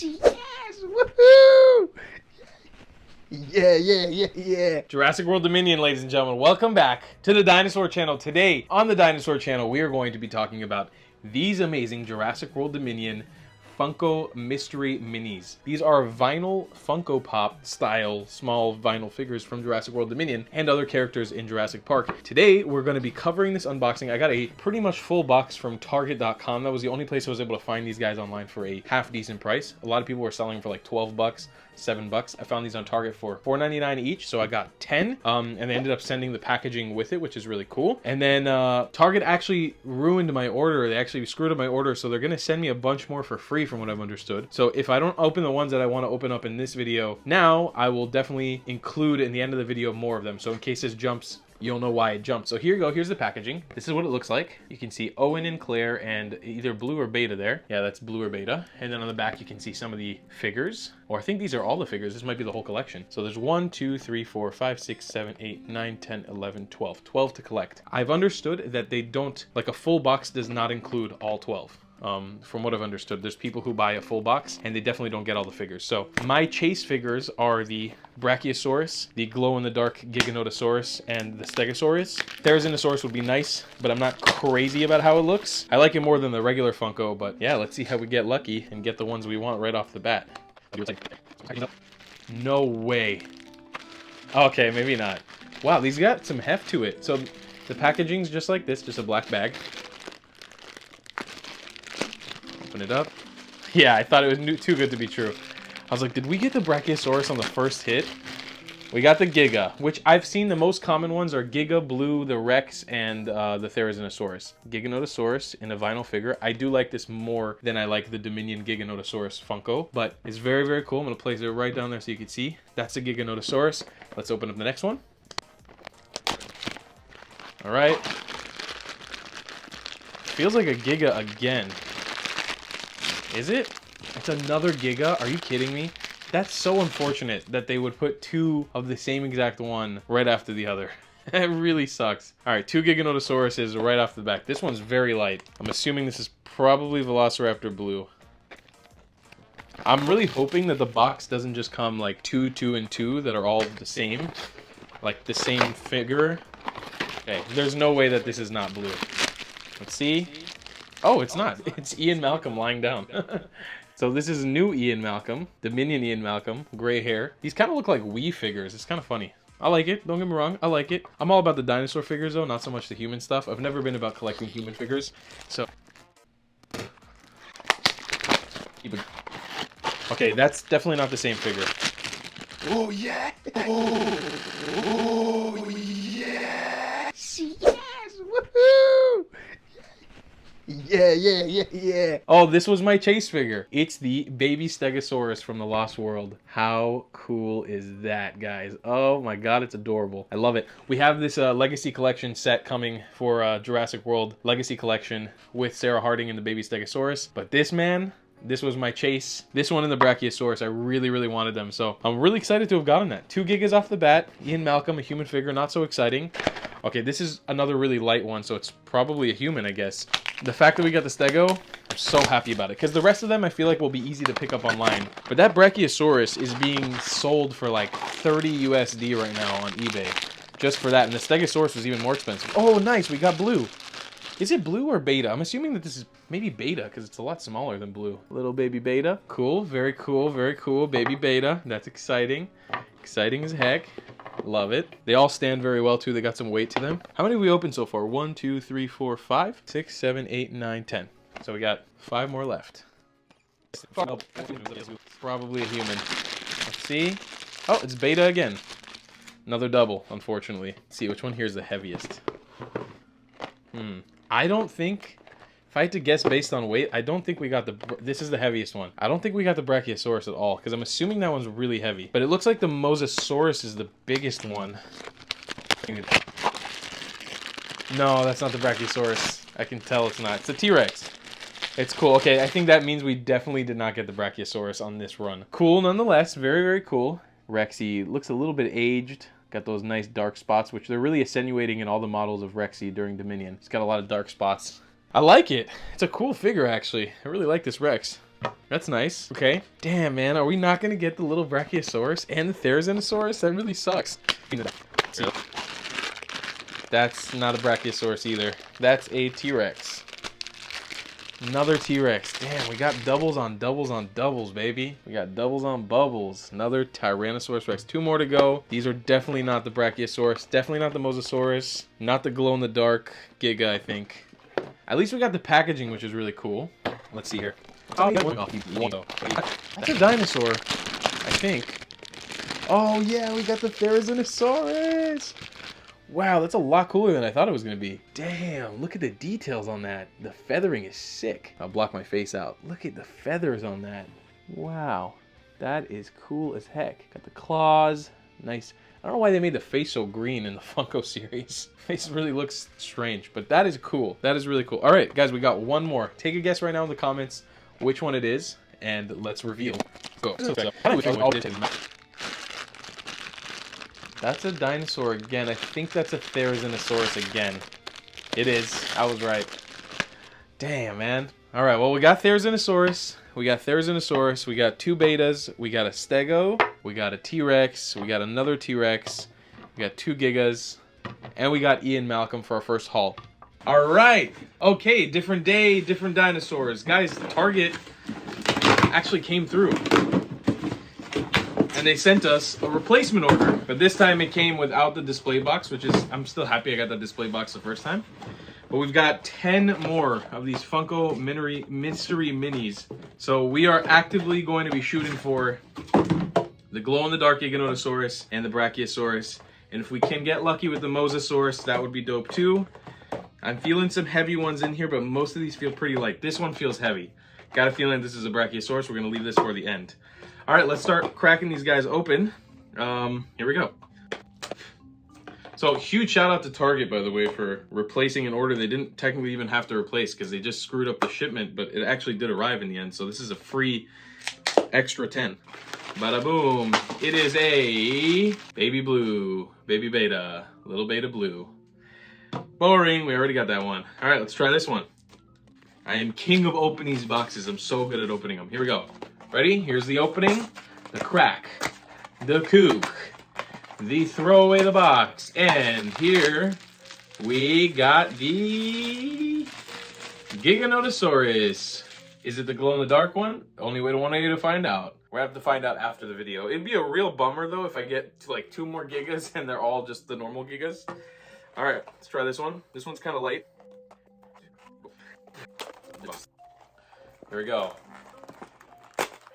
Yes! Woohoo! Yeah. Jurassic World Dominion, ladies and gentlemen. Welcome back to the Dinosaur Channel. Today, on the Dinosaur Channel, we are going to be talking about these amazing Jurassic World Dominion Funko Mystery Minis. These are vinyl Funko Pop style small vinyl figures from Jurassic World Dominion and other characters in Jurassic Park. Today, we're going to be covering this unboxing. I got a pretty much full box from Target.com. That was the only place I was able to find these guys online for a half decent price. A lot of people were selling for like 12 bucks. $7. I found these on Target for $4.99 each, so I got 10. And they ended up sending the packaging with it, which is really cool. And then Target actually ruined my order. They actually screwed up my order, so they're gonna send me a bunch more for free from what I've understood. So if I don't open the ones that I want to open up in this video now, I will definitely include in the end of the video more of them. So in case this jumps, you'll know why it jumped. So here you go. Here's the packaging. This is what it looks like. You can see Owen and Claire and either blue or beta there. Yeah, that's blue or beta. And then on the back, you can see some of the figures. Or I think these are all the figures. This might be the whole collection. So there's 1, 2, 3, 4, 5, 6, 7, 8, 9, 10, 11, 12. 12 to collect. I've understood that they don't, like a full box does not include all 12. From what I've understood, there's people who buy a full box and they definitely don't get all the figures. So my chase figures are the Brachiosaurus, the glow-in-the-dark Giganotosaurus, and the Stegosaurus. Therizinosaurus would be nice, but I'm not crazy about how it looks. I like it more than the regular Funko, but yeah, let's see how we get lucky and get the ones we want right off the bat. No way. Okay, maybe not. Wow, these got some heft to it. So the packaging's just like this, just a black bag. Open it up. Yeah, I thought it was too good to be true. I was like, did we get the Brachiosaurus on the first hit? We got the Giga, which I've seen the most common ones are Giga, Blue, the Rex, and the Therizinosaurus. Giganotosaurus in a vinyl figure. I do like this more than I like the Dominion Giganotosaurus Funko, but it's very, very cool. I'm going to place it right down there so you can see. That's the Giganotosaurus. Let's open up the next one. All right. Feels like a Giga again. Is it? It's another Giga? Are you kidding me? That's so unfortunate that they would put two of the same exact one right after the other. It really sucks. Alright, 2 Giganotosauruses right off the back. This one's very light. I'm assuming this is probably Velociraptor Blue. I'm really hoping that the box doesn't just come like 2, 2, and 2 that are all the same. Like the same figure. Okay, there's no way that this is not blue. Let's see. Oh, it's not. It's Ian Malcolm lying down. So this is new Ian Malcolm, Dominion Ian Malcolm, gray hair. These kind of look like Wii figures. It's kind of funny. I like it. Don't get me wrong. I like it. I'm all about the dinosaur figures though, not so much the human stuff. I've never been about collecting human figures. So. Okay, that's definitely not the same figure. Oh yeah! Oh yeah! Yes! Woohoo! Yeah. Oh, this was my chase figure. It's the baby Stegosaurus from the Lost World. How cool is that, guys? Oh my god, it's adorable. I love it. We have this Legacy Collection set coming for Jurassic World Legacy Collection with Sarah Harding and the baby Stegosaurus. But this man, this was my chase. This one and the Brachiosaurus, I really, really wanted them. So I'm really excited to have gotten that. 2 Gigas off the bat. Ian Malcolm, a human figure, not so exciting. Okay, this is another really light one, so it's probably a human, I guess. The fact that we got the Stego, I'm so happy about it. Because the rest of them I feel like will be easy to pick up online. But that Brachiosaurus is being sold for like 30 USD right now on eBay. Just for that. And the Stegosaurus was even more expensive. Oh, nice. We got blue. Is it blue or beta? I'm assuming that this is maybe beta because it's a lot smaller than blue. Little baby beta. Cool. Very cool. Very cool. Baby beta. That's exciting. Exciting as heck. Love it. They all stand very well too. They got some weight to them. How many have we opened so far? 1, 2, 3, 4, 5, 6, 7, 8, 9, 10. So we got 5 more left. Probably a human. Let's see. Oh, it's beta again. Another double, unfortunately. Let's see which one here is the heaviest. I don't think, if I had to guess based on weight, I don't think we got the, this is the heaviest one. I don't think we got the Brachiosaurus at all, because I'm assuming that one's really heavy. But it looks like the Mosasaurus is the biggest one. No, that's not the Brachiosaurus. I can tell it's not. It's a T-Rex. It's cool. Okay, I think that means we definitely did not get the Brachiosaurus on this run. Cool nonetheless. Very, very cool. Rexy looks a little bit aged. Got those nice dark spots, which they're really accentuating in all the models of Rexy during Dominion. It's got a lot of dark spots. I like it. It's a cool figure, actually. I really like this Rex. That's nice. Okay. Damn, man. Are we not going to get the little Brachiosaurus and the Therizinosaurus? That really sucks. That's not a Brachiosaurus either. That's a T-Rex. Another T-Rex. Damn, we got doubles on doubles on doubles, baby. We got doubles on bubbles. Another Tyrannosaurus Rex. 2 more to go. These are definitely not the Brachiosaurus. Definitely not the Mosasaurus. Not the glow-in-the-dark Giga, I think. At least we got the packaging, which is really cool. Let's see here. Oh, that's a dinosaur, I think. Oh, yeah, we got the Therizinosaurus. Wow, that's a lot cooler than I thought it was going to be. Damn, look at the details on that. The feathering is sick. I'll block my face out. Look at the feathers on that. Wow, that is cool as heck. Got the claws. Nice. I don't know why they made the face so green in the Funko series. Face really looks strange, but that is cool. That is really cool. All right, guys, we got one more. Take a guess right now in the comments which one it is, and let's reveal. Go. That's a dinosaur again. I think that's a Therizinosaurus again. It is. I was right. Damn, man. All right, well, we got Therizinosaurus. We got 2 betas. We got a Stego. We got a T-Rex. We got another T-Rex. We got 2 Gigas. And we got Ian Malcolm for our first haul. All right. Okay, different day, different dinosaurs. Guys, Target actually came through. And they sent us a replacement order. But this time it came without the display box, which is, I'm still happy I got the display box the first time. But we've got 10 more of these Funko Mystery Minis. So we are actively going to be shooting for the glow-in-the-dark Giganotosaurus and the Brachiosaurus. And if we can get lucky with the Mosasaurus, that would be dope too. I'm feeling some heavy ones in here, but most of these feel pretty light. This one feels heavy. Got a feeling this is a Brachiosaurus. We're going to leave this for the end. All right, let's start cracking these guys open. Here we go. So huge shout out to Target, by the way, for replacing an order they didn't technically even have to replace because they just screwed up the shipment, but it actually did arrive in the end. So this is a free extra 10. Bada boom. It is a baby blue, baby beta, little beta blue. Boring, we already got that one. All right, let's try this one. I am king of opening these boxes. I'm so good at opening them. Here we go. Ready? Here's the opening, the crack, the kook, the throw away the box, and here we got the Giganotosaurus. Is it the glow-in-the-dark one? Only way to want you to find out. We're gonna have to find out after the video. It'd be a real bummer though if I get to like 2 more Gigas and they're all just the normal Gigas. All right, let's try this one. This one's kind of light. Here we go.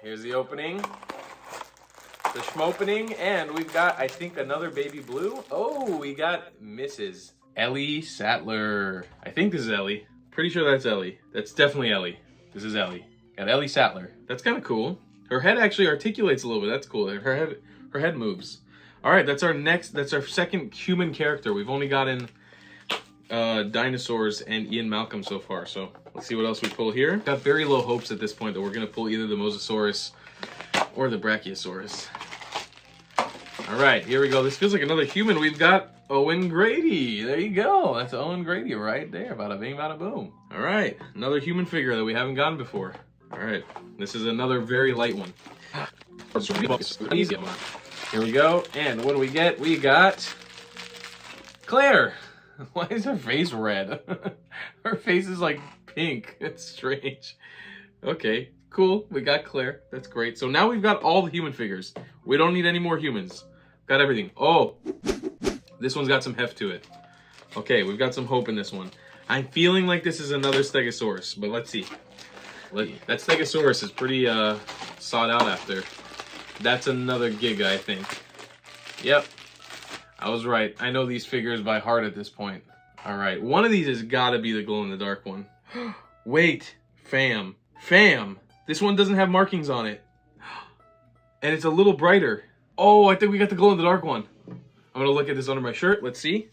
Here's the opening, the schmopening, and we've got, I think, another baby blue. Oh, we got Mrs. Ellie Sattler. I think this is Ellie. Pretty sure that's Ellie. That's definitely Ellie. This is Ellie. Got Ellie Sattler. That's kind of cool. Her head actually articulates a little bit. That's cool. Her head moves. All right, that's our second human character. We've only gotten dinosaurs and Ian Malcolm so far, so let's see what else we pull here. Got very low hopes at this point that we're gonna pull either the Mosasaurus or the Brachiosaurus. All right, here we go. This feels like another human. We've got Owen Grady. There you go. That's Owen Grady right there. Bada bing, bada boom. All right, another human figure that we haven't gotten before. All right, this is another very light one. Here we go, and what do we get? We got Claire. Why is her face red? Her face is like pink. It's strange. Okay, cool. We got Claire. That's great. So now we've got all the human figures. We don't need any more humans. Got everything. Oh, this one's got some heft to it. Okay, we've got some hope in this one. I'm feeling like this is another Stegosaurus, but let's see. That Stegosaurus is pretty sought out after. That's another Giga, I think. Yep. I was right. I know these figures by heart at this point. All right, one of these has got to be the glow-in-the-dark one. Wait, fam. This one doesn't have markings on it. And it's a little brighter. Oh, I think we got the glow-in-the-dark one. I'm going to look at this under my shirt. Let's see.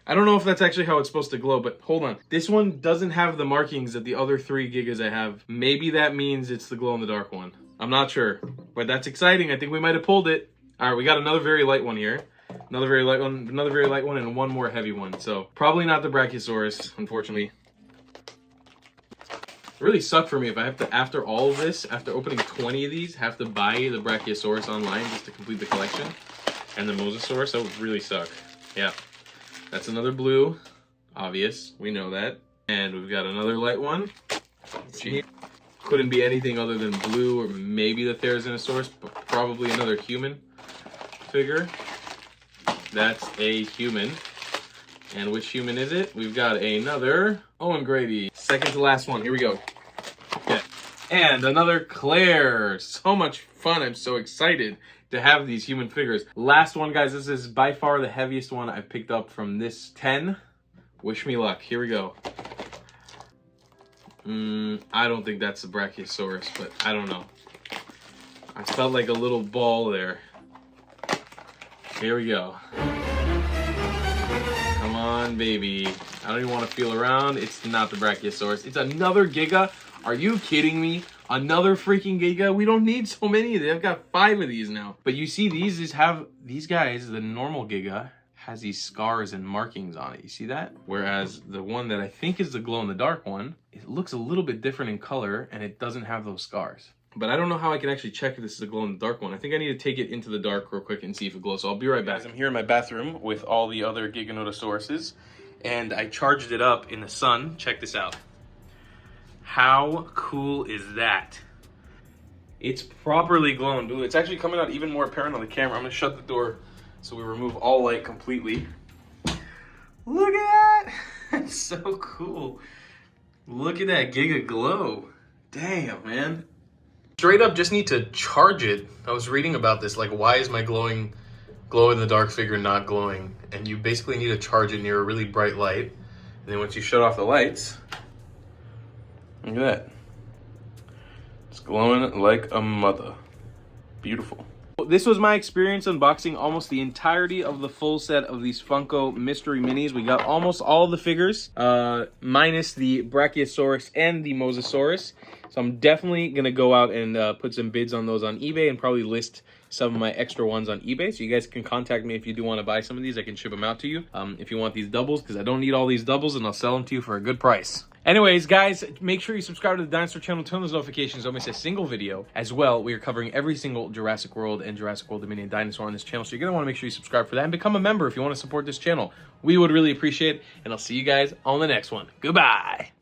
I don't know if that's actually how it's supposed to glow, but hold on. This one doesn't have the markings that the other 3 Gigas I have. Maybe that means it's the glow-in-the-dark one. I'm not sure, but that's exciting. I think we might have pulled it. All right, we got another very light one here. Another very light one, and one more heavy one. So probably not the Brachiosaurus, unfortunately. really suck for me if I have to, after all of this, after opening 20 of these, have to buy the Brachiosaurus online just to complete the collection. And the Mosasaurus, that would really suck. Yeah. That's another blue. Obvious. We know that. And we've got another light one. Gee. Couldn't be anything other than blue, or maybe the Therizinosaurus, but probably another human figure. That's a human. And which human is it? We've got another Owen Grady. Second to last one. Here we go. Okay. And another Claire. So much fun. I'm so excited to have these human figures. Last one, guys. This is by far the heaviest one I've picked up from this 10. Wish me luck. Here we go. I don't think that's the Brachiosaurus, but I don't know. I felt like a little ball there. Here we go. Come on, baby. I don't even want to feel around. It's not the Brachiosaurus. It's another Giga. Are you kidding me? Another freaking Giga? We don't need so many. I've got 5 of these now. But you see, these guys, the normal Giga, has these scars and markings on it. You see that? Whereas the one that I think is the glow-in-the-dark one, it looks a little bit different in color and it doesn't have those scars. But I don't know how I can actually check if this is a glow-in-the-dark one. I think I need to take it into the dark real quick and see if it glows. So I'll be right back. I'm here in my bathroom with all the other Giganotosauruses, and I charged it up in the sun. Check this out. How cool is that? It's properly glowing, dude. It's actually coming out even more apparent on the camera. I'm gonna shut the door so we remove all light completely. Look at that! That's so cool. Look at that Giga glow. Damn, man. Straight up just need to charge it. I was reading about this, like, why is my glow in the dark figure not glowing? And you basically need to charge it near a really bright light. And then once you shut off the lights, look at that. It's glowing like a mother. Beautiful. This was my experience unboxing almost the entirety of the full set of these Funko Mystery Minis. We got almost all of the figures, minus the Brachiosaurus and the Mosasaurus. So I'm definitely going to go out and put some bids on those on eBay and probably list some of my extra ones on eBay. So you guys can contact me if you do want to buy some of these. I can ship them out to you if you want these doubles, because I don't need all these doubles, and I'll sell them to you for a good price. Anyways, guys, make sure you subscribe to the Dinosaur Channel, turn those notifications, don't miss a single video. As well, we are covering every single Jurassic World and Jurassic World Dominion dinosaur on this channel, so you're going to want to make sure you subscribe for that and become a member if you want to support this channel. We would really appreciate it, and I'll see you guys on the next one. Goodbye!